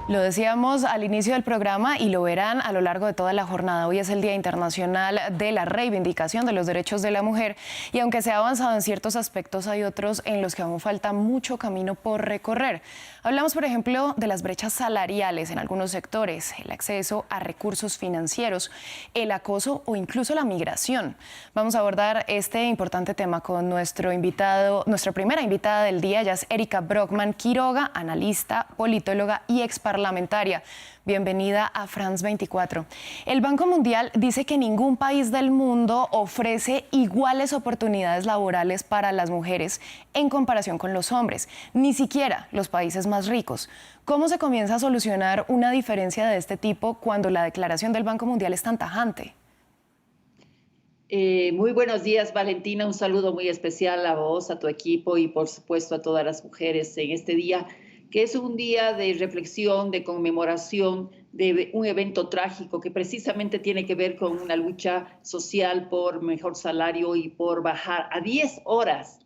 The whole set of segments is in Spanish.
Lo decíamos al inicio del programa y lo verán a lo largo de toda la jornada. Hoy es el Día Internacional de la Reivindicación de los Derechos de la Mujer y aunque se ha avanzado en ciertos aspectos, hay otros en los que aún falta mucho camino por recorrer. Hablamos, por ejemplo, de las brechas salariales en algunos sectores, el acceso a recursos financieros, el acoso o incluso la migración. Vamos a abordar este importante tema con nuestra primera invitada del día, ella es Erika Brockman Quiroga, analista, politóloga y exparlamentaria. Bienvenida a France 24. El Banco Mundial dice que ningún país del mundo ofrece iguales oportunidades laborales para las mujeres en comparación con los hombres, ni siquiera los países más ricos. ¿Cómo se comienza a solucionar una diferencia de este tipo cuando la declaración del Banco Mundial es tan tajante? Muy buenos días, Valentina. Un saludo muy especial a vos, a tu equipo y por supuesto a todas las mujeres en este día, que es un día de reflexión, de conmemoración de un evento trágico que precisamente tiene que ver con una lucha social por mejor salario y por bajar a 10 horas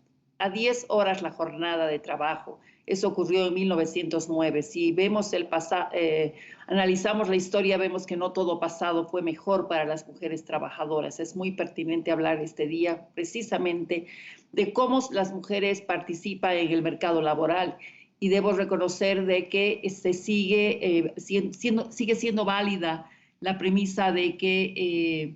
la jornada de trabajo. Eso ocurrió en 1909. Si vemos analizamos la historia, vemos que no todo pasado fue mejor para las mujeres trabajadoras. Es muy pertinente hablar este día precisamente de cómo las mujeres participan en el mercado laboral. Y debo reconocer de que sigue siendo válida la premisa de que,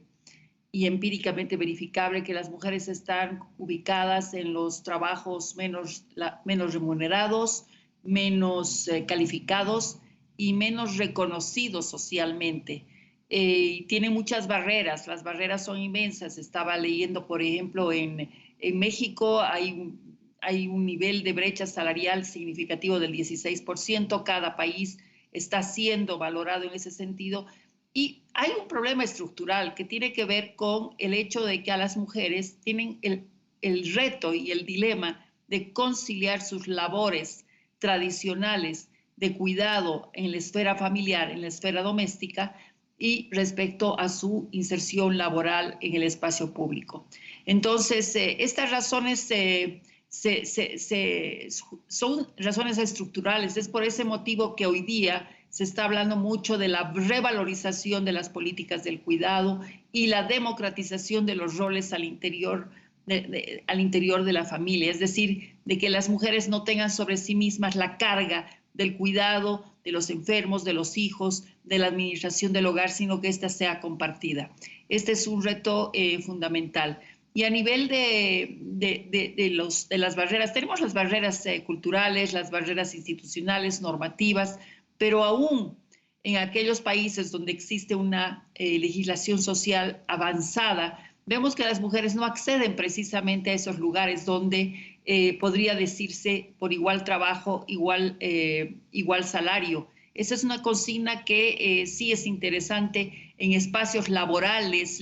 y empíricamente verificable, que las mujeres están ubicadas en los trabajos menos remunerados, menos calificados y menos reconocidos socialmente. Tiene muchas barreras, las barreras son inmensas. Estaba leyendo, por ejemplo, en México hay un nivel de brecha salarial significativo del 16%. Cada país está siendo valorado en ese sentido. Y hay un problema estructural que tiene que ver con el hecho de que a las mujeres tienen el reto y el dilema de conciliar sus labores tradicionales de cuidado en la esfera familiar, en la esfera doméstica, y respecto a su inserción laboral en el espacio público. Entonces, estas razones son razones estructurales. Es por ese motivo que hoy día se está hablando mucho de la revalorización de las políticas del cuidado y la democratización de los roles al interior de la familia, es decir, de que las mujeres no tengan sobre sí mismas la carga del cuidado de los enfermos, de los hijos, de la administración del hogar, sino que ésta sea compartida. Este es un reto fundamental. Y a nivel de las barreras, tenemos las barreras culturales, las barreras institucionales, normativas, pero aún en aquellos países donde existe una legislación social avanzada, vemos que las mujeres no acceden precisamente a esos lugares donde podría decirse por igual trabajo, igual salario. Esa es una consigna que sí es interesante en espacios laborales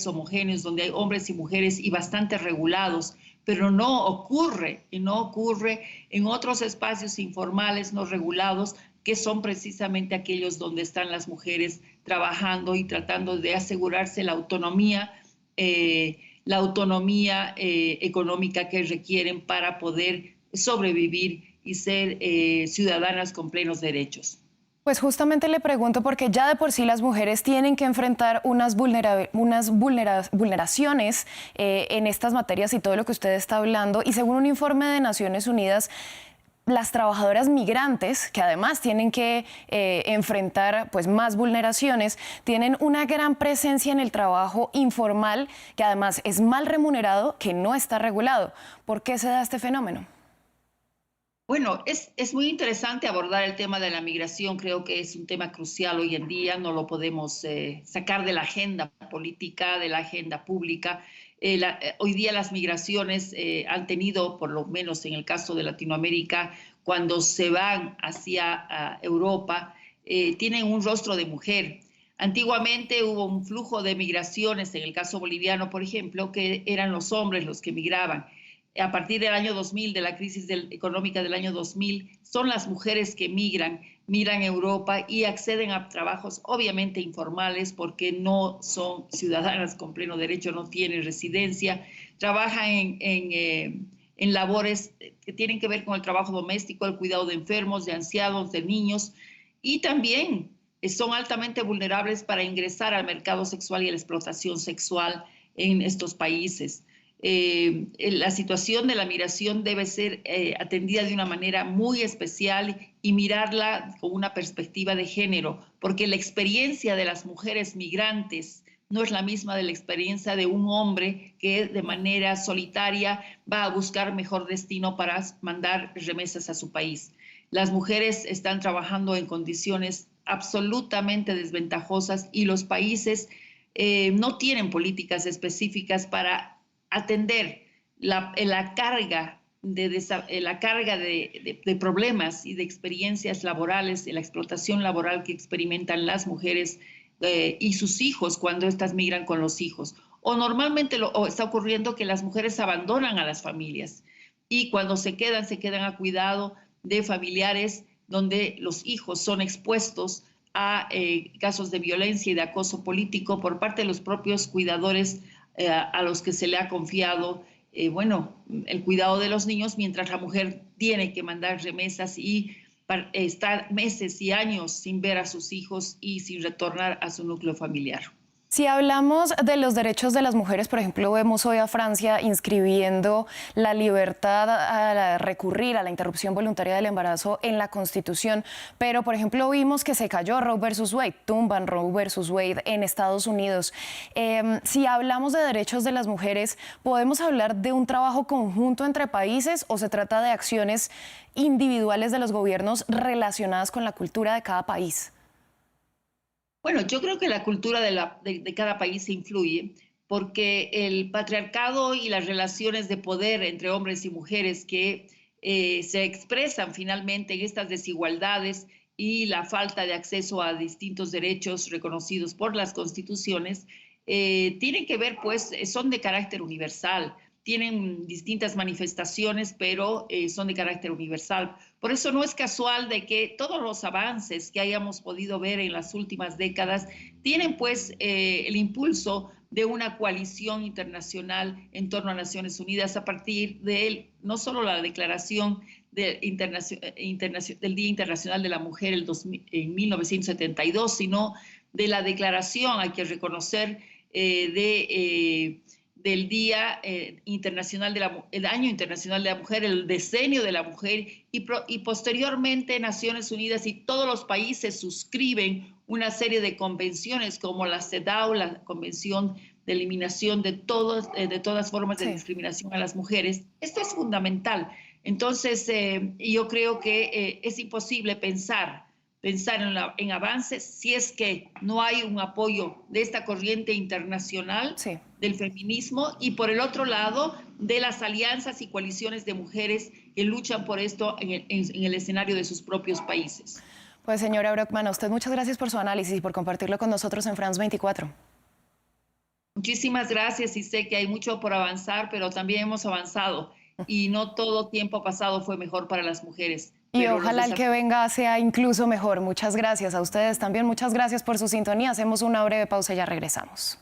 homogéneos, donde hay hombres y mujeres y bastante regulados, pero no ocurre en otros espacios informales no regulados, que son precisamente aquellos donde están las mujeres trabajando y tratando de asegurarse la autonomía económica que requieren para poder sobrevivir y ser ciudadanas con plenos derechos. Pues justamente le pregunto porque ya de por sí las mujeres tienen que enfrentar unas vulneraciones en estas materias y todo lo que usted está hablando, y según un informe de Naciones Unidas, las trabajadoras migrantes, que además tienen que enfrentar pues más vulneraciones, tienen una gran presencia en el trabajo informal, que además es mal remunerado, que no está regulado. ¿Por qué se da este fenómeno? Bueno, es muy interesante abordar el tema de la migración. Creo que es un tema crucial hoy en día. No lo podemos sacar de la agenda política, de la agenda pública. Hoy día las migraciones han tenido, por lo menos en el caso de Latinoamérica, cuando se van hacia Europa, tienen un rostro de mujer. Antiguamente hubo un flujo de migraciones, en el caso boliviano, por ejemplo, que eran los hombres los que migraban. A partir del año 2000, de la crisis económica del año 2000, son las mujeres que migran a Europa y acceden a trabajos obviamente informales porque no son ciudadanas con pleno derecho, no tienen residencia, trabajan en labores que tienen que ver con el trabajo doméstico, el cuidado de enfermos, de ancianos, de niños, y también son altamente vulnerables para ingresar al mercado sexual y a la explotación sexual en estos países. La situación de la migración debe ser atendida de una manera muy especial y mirarla con una perspectiva de género, porque la experiencia de las mujeres migrantes no es la misma de la experiencia de un hombre que de manera solitaria va a buscar mejor destino para mandar remesas a su país. Las mujeres están trabajando en condiciones absolutamente desventajosas y los países no tienen políticas específicas para atender la carga de problemas y de experiencias laborales, de la explotación laboral que experimentan las mujeres y sus hijos cuando éstas migran con los hijos. O normalmente está ocurriendo que las mujeres abandonan a las familias y cuando se quedan a cuidado de familiares donde los hijos son expuestos a casos de violencia y de acoso político por parte de los propios cuidadores a los que se le ha confiado, el cuidado de los niños, mientras la mujer tiene que mandar remesas y estar meses y años sin ver a sus hijos y sin retornar a su núcleo familiar. Si hablamos de los derechos de las mujeres, por ejemplo, vemos hoy a Francia inscribiendo la libertad a recurrir a la interrupción voluntaria del embarazo en la Constitución, pero, por ejemplo, vimos que se cayó Roe versus Wade, tumban Roe versus Wade en Estados Unidos. Si hablamos de derechos de las mujeres, ¿podemos hablar de un trabajo conjunto entre países o se trata de acciones individuales de los gobiernos relacionadas con la cultura de cada país? Bueno, yo creo que la cultura de cada país se influye porque el patriarcado y las relaciones de poder entre hombres y mujeres que se expresan finalmente en estas desigualdades y la falta de acceso a distintos derechos reconocidos por las constituciones, tienen que ver, pues, son de carácter universal. Tienen distintas manifestaciones, pero son de carácter universal. Por eso no es casual de que todos los avances que hayamos podido ver en las últimas décadas tienen pues el impulso de una coalición internacional en torno a Naciones Unidas a partir de no solo la declaración del Día Internacional de la Mujer en 1972, sino de la declaración, hay que reconocer, del Día Internacional el Año Internacional de la Mujer, el Decenio de la Mujer, y posteriormente Naciones Unidas y todos los países suscriben una serie de convenciones como la CEDAW, la Convención de Eliminación de todas formas de discriminación a las mujeres. Esto es fundamental. Entonces, yo creo que es imposible pensar en avances si es que no hay un apoyo de esta corriente internacional del feminismo y por el otro lado de las alianzas y coaliciones de mujeres que luchan por esto en el escenario de sus propios países. Pues señora Brockman, a usted muchas gracias por su análisis y por compartirlo con nosotros en France 24. Muchísimas gracias y sé que hay mucho por avanzar, pero también hemos avanzado y no todo tiempo pasado fue mejor para las mujeres. Y ojalá el que venga sea incluso mejor. Muchas gracias a ustedes también. Muchas gracias por su sintonía. Hacemos una breve pausa y ya regresamos.